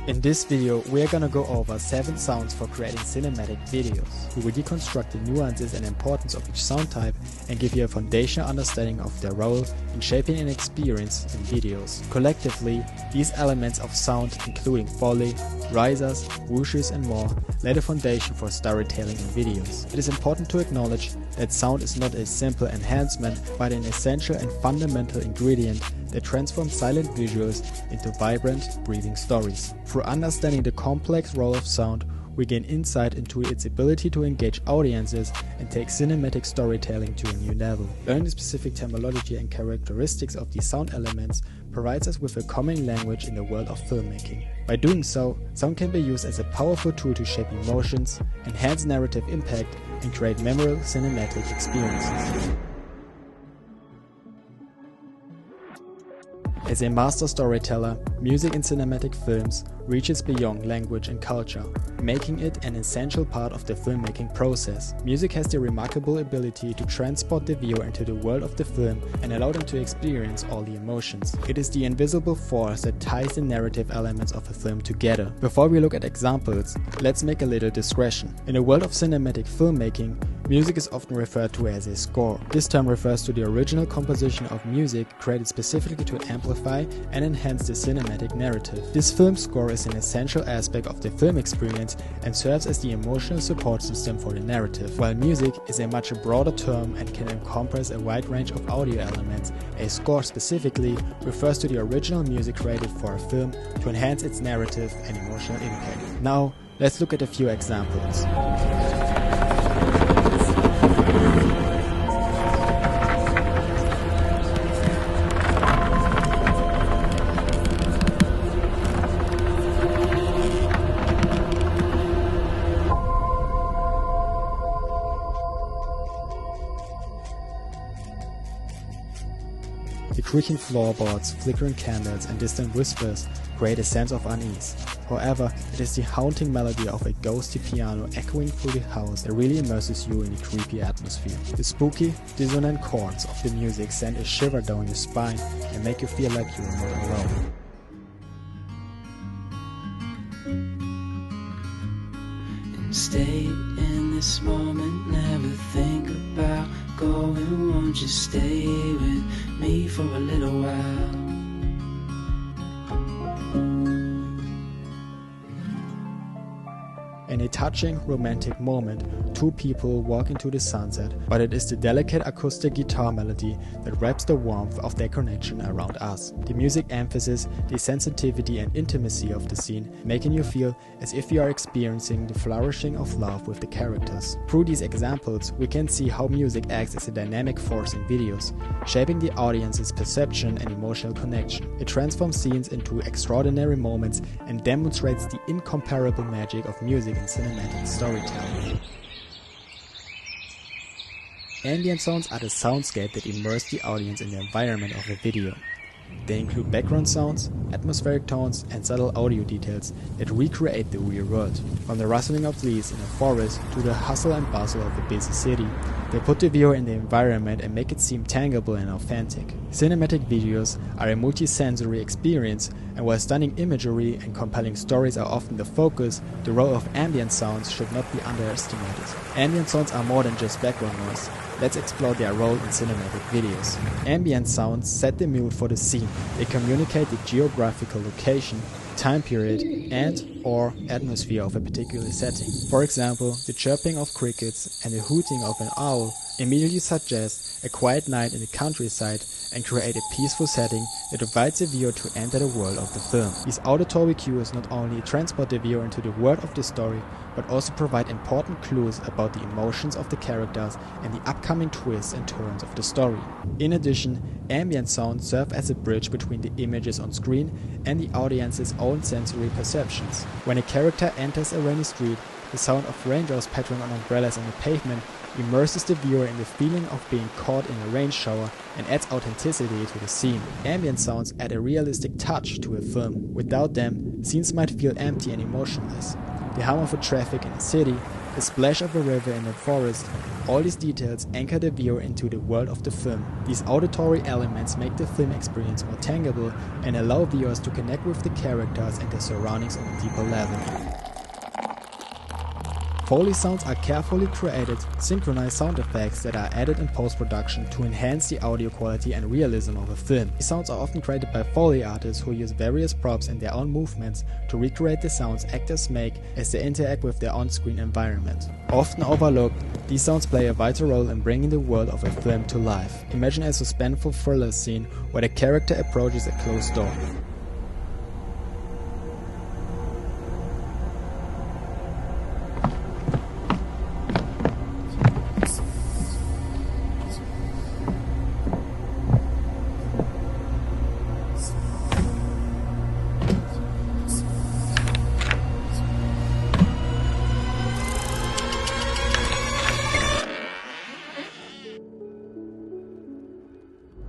In this video, we are gonna go over 7 sounds for creating cinematic videos. We will deconstruct the nuances and importance of each sound type and give you a foundational understanding of their role in shaping an experience in videos. Collectively, these elements of sound, including Foley, risers, whooshes and more, lay the foundation for storytelling in videos. It is important to acknowledge that sound is not a simple enhancement, but an essential and fundamental ingredient that transforms silent visuals into vibrant, breathing stories. Through understanding the complex role of sound, we gain insight into its ability to engage audiences and take cinematic storytelling to a new level. Learning the specific terminology and characteristics of these sound elements provides us with a common language in the world of filmmaking. By doing so, sound can be used as a powerful tool to shape emotions, enhance narrative impact, and create memorable cinematic experiences. As a master storyteller, music in cinematic films reaches beyond language and culture, making it an essential part of the filmmaking process. Music has the remarkable ability to transport the viewer into the world of the film and allow them to experience all the emotions. It is the invisible force that ties the narrative elements of a film together. Before we look at examples, let's make a little digression. In the world of cinematic filmmaking, music is often referred to as a score. This term refers to the original composition of music created specifically to amplify and enhance the cinematic narrative. This film score is an essential aspect of the film experience and serves as the emotional support system for the narrative. While music is a much broader term and can encompass a wide range of audio elements, a score specifically refers to the original music created for a film to enhance its narrative and emotional impact. Now, let's look at a few examples. The creaking floorboards, flickering candles, and distant whispers create a sense of unease. However, it is the haunting melody of a ghostly piano echoing through the house that really immerses you in the creepy atmosphere. The spooky, dissonant chords of the music send a shiver down your spine and make you feel like you are not alone. Stay in this moment, never think about going. Won't you stay with me for a little while? In a touching, romantic moment, 2 people walk into the sunset, but it is the delicate acoustic guitar melody that wraps the warmth of their connection around us. The music emphasizes the sensitivity and intimacy of the scene, making you feel as if you are experiencing the flourishing of love with the characters. Through these examples, we can see how music acts as a dynamic force in videos, shaping the audience's perception and emotional connection. It transforms scenes into extraordinary moments and demonstrates the incomparable magic of music in cinematic storytelling. Ambient sounds are the soundscape that immerse the audience in the environment of a video. They include background sounds, atmospheric tones, and subtle audio details that recreate the real world. From the rustling of leaves in a forest to the hustle and bustle of a busy city, they put the viewer in the environment and make it seem tangible and authentic. Cinematic videos are a multi-sensory experience, and while stunning imagery and compelling stories are often the focus, the role of ambient sounds should not be underestimated. Ambient sounds are more than just background noise. Let's explore their role in cinematic videos. Ambient sounds set the mood for the scene. They communicate the geographical location, time period, and/or atmosphere of a particular setting. For example, the chirping of crickets and the hooting of an owl immediately suggest a quiet night in the countryside and create a peaceful setting that invites the viewer to enter the world of the film. These auditory cues not only transport the viewer into the world of the story, but also provide important clues about the emotions of the characters and the upcoming twists and turns of the story. In addition, ambient sounds serve as a bridge between the images on screen and the audience's own sensory perceptions. When a character enters a rainy street, the sound of raindrops pattering on umbrellas on the pavement immerses the viewer in the feeling of being caught in a rain shower and adds authenticity to the scene. Ambient sounds add a realistic touch to a film. Without them, scenes might feel empty and emotionless. The hum of a traffic in a city, the splash of a river in a forest, all these details anchor the viewer into the world of the film. These auditory elements make the film experience more tangible and allow viewers to connect with the characters and their surroundings on a deeper level. Foley sounds are carefully created, synchronized sound effects that are added in post-production to enhance the audio quality and realism of a film. These sounds are often created by Foley artists who use various props and their own movements to recreate the sounds actors make as they interact with their on-screen environment. Often overlooked, these sounds play a vital role in bringing the world of a film to life. Imagine a suspenseful thriller scene where the character approaches a closed door.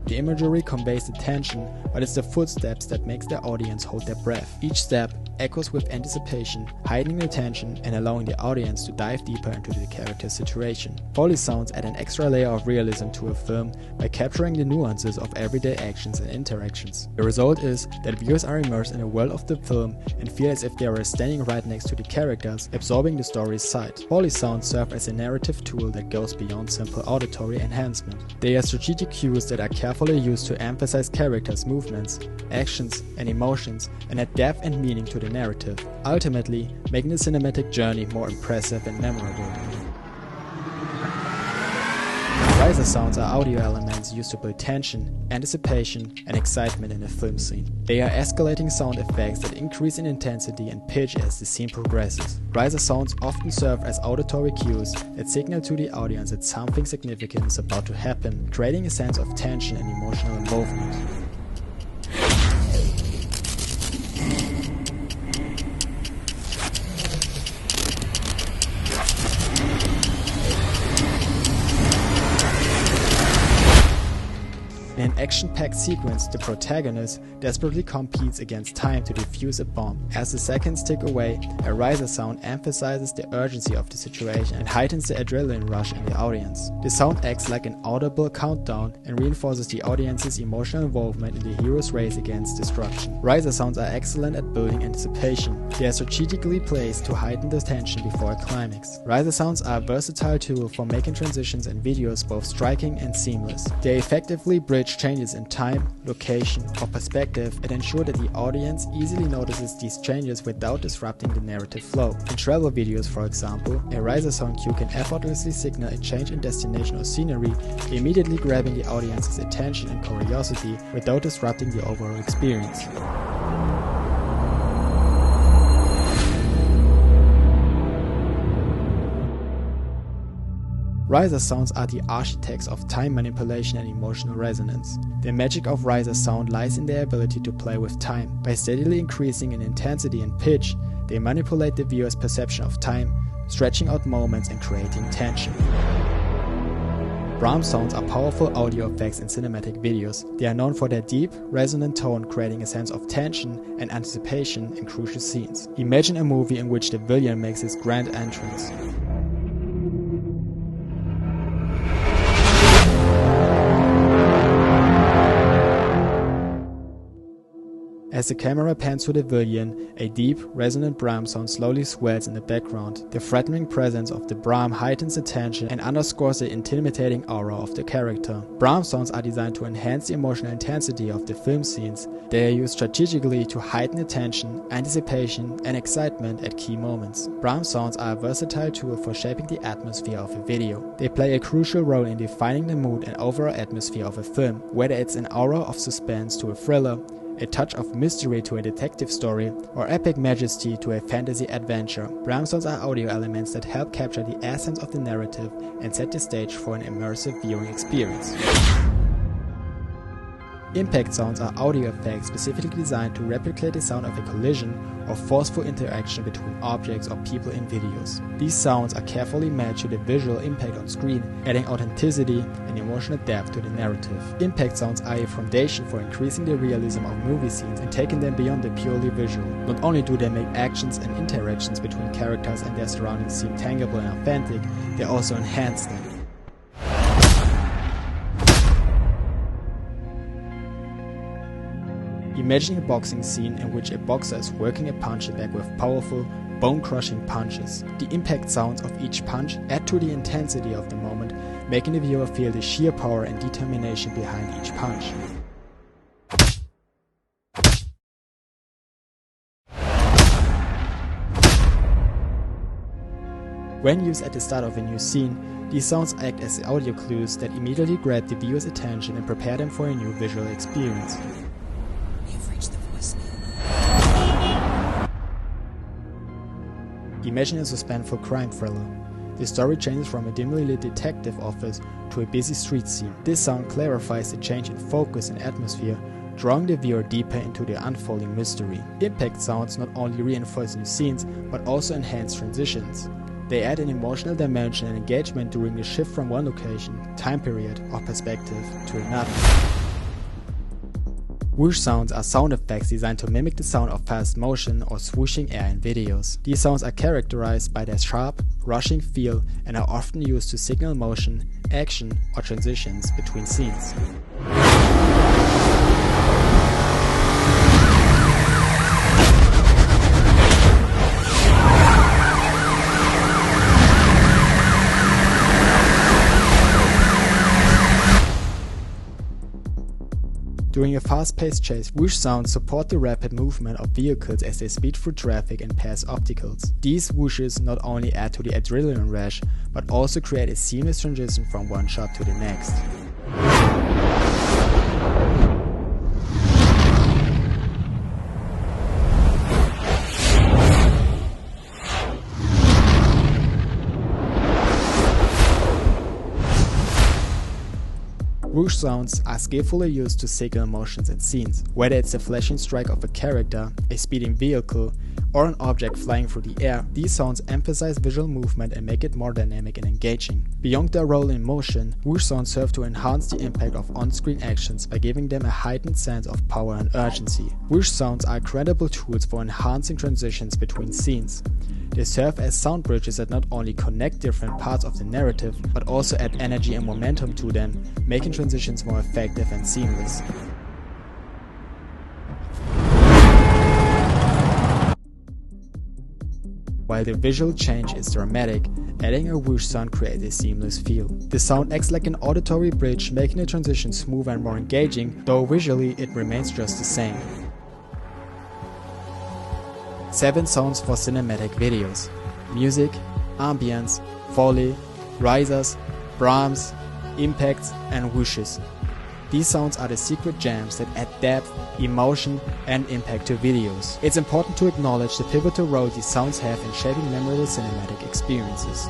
The imagery conveys the tension, but it's the footsteps that makes the audience hold their breath. Each step echoes with anticipation, heightening the tension and allowing the audience to dive deeper into the character's situation. Foley sounds add an extra layer of realism to a film by capturing the nuances of everyday actions and interactions. The result is that viewers are immersed in the world of the film and feel as if they are standing right next to the characters, absorbing the story's side. Foley sounds serve as a narrative tool that goes beyond simple auditory enhancement. They are strategic cues that are carefully used to emphasize characters' movements, actions, and emotions, and add depth and meaning to the narrative, ultimately making the cinematic journey more impressive and memorable. Riser sounds are audio elements used to build tension, anticipation, and excitement in a film scene. They are escalating sound effects that increase in intensity and pitch as the scene progresses. Riser sounds often serve as auditory cues that signal to the audience that something significant is about to happen, creating a sense of tension and emotional involvement. In an action-packed sequence, the protagonist desperately competes against time to defuse a bomb. As the seconds tick away, a riser sound emphasizes the urgency of the situation and heightens the adrenaline rush in the audience. The sound acts like an audible countdown and reinforces the audience's emotional involvement in the hero's race against destruction. Riser sounds are excellent at building anticipation. They are strategically placed to heighten the tension before a climax. Riser sounds are a versatile tool for making transitions and videos both striking and seamless. They effectively bridge changes in time, location, or perspective and ensure that the audience easily notices these changes without disrupting the narrative flow. In travel videos, for example, a riser sound cue can effortlessly signal a change in destination or scenery, immediately grabbing the audience's attention and curiosity without disrupting the overall experience. Riser sounds are the architects of time manipulation and emotional resonance. The magic of riser sound lies in their ability to play with time. By steadily increasing in intensity and pitch, they manipulate the viewer's perception of time, stretching out moments and creating tension. Brahms sounds are powerful audio effects in cinematic videos. They are known for their deep, resonant tone, creating a sense of tension and anticipation in crucial scenes. Imagine a movie in which the villain makes his grand entrance. As the camera pans to the villain, a deep, resonant Brahms sound slowly swells in the background. The threatening presence of the Brahms heightens the tension and underscores the intimidating aura of the character. Brahms sounds are designed to enhance the emotional intensity of the film scenes. They are used strategically to heighten the tension, anticipation, and excitement at key moments. Brahms sounds are a versatile tool for shaping the atmosphere of a video. They play a crucial role in defining the mood and overall atmosphere of a film, whether it's an aura of suspense to a thriller, a touch of mystery to a detective story, or epic majesty to a fantasy adventure. Brahms sounds are audio elements that help capture the essence of the narrative and set the stage for an immersive viewing experience. Impact sounds are audio effects specifically designed to replicate the sound of a collision or forceful interaction between objects or people in videos. These sounds are carefully matched to the visual impact on screen, adding authenticity and emotional depth to the narrative. Impact sounds are a foundation for increasing the realism of movie scenes and taking them beyond the purely visual. Not only do they make actions and interactions between characters and their surroundings seem tangible and authentic, they also enhance them. Imagine a boxing scene in which a boxer is working a punch bag with powerful, bone-crushing punches. The impact sounds of each punch add to the intensity of the moment, making the viewer feel the sheer power and determination behind each punch. When used at the start of a new scene, these sounds act as audio clues that immediately grab the viewer's attention and prepare them for a new visual experience. Imagine a suspenseful crime thriller. The story changes from a dimly lit detective office to a busy street scene. This sound clarifies the change in focus and atmosphere, drawing the viewer deeper into the unfolding mystery. Impact sounds not only reinforce new scenes, but also enhance transitions. They add an emotional dimension and engagement during the shift from one location, time period, or perspective to another. Whoosh sounds are sound effects designed to mimic the sound of fast motion or swooshing air in videos. These sounds are characterized by their sharp, rushing feel and are often used to signal motion, action, or transitions between scenes. During a fast-paced chase, whoosh sounds support the rapid movement of vehicles as they speed through traffic and pass obstacles. These whooshes not only add to the adrenaline rush, but also create a seamless transition from one shot to the next. Whoosh sounds are skillfully used to signal motions and scenes, whether it's the flashing strike of a character, a speeding vehicle, or an object flying through the air. These sounds emphasize visual movement and make it more dynamic and engaging. Beyond their role in motion, whoosh sounds serve to enhance the impact of on-screen actions by giving them a heightened sense of power and urgency. Whoosh sounds are credible tools for enhancing transitions between scenes. They serve as sound bridges that not only connect different parts of the narrative, but also add energy and momentum to them, making transitions more effective and seamless. While the visual change is dramatic, adding a whoosh sound creates a seamless feel. The sound acts like an auditory bridge, making the transition smoother and more engaging, though visually it remains just the same. 7 sounds for cinematic videos: music, ambience, foley, risers, Brahms, impacts, and whooshes. These sounds are the secret gems that add depth, emotion, and impact to videos. It's important to acknowledge the pivotal role these sounds have in shaping memorable cinematic experiences.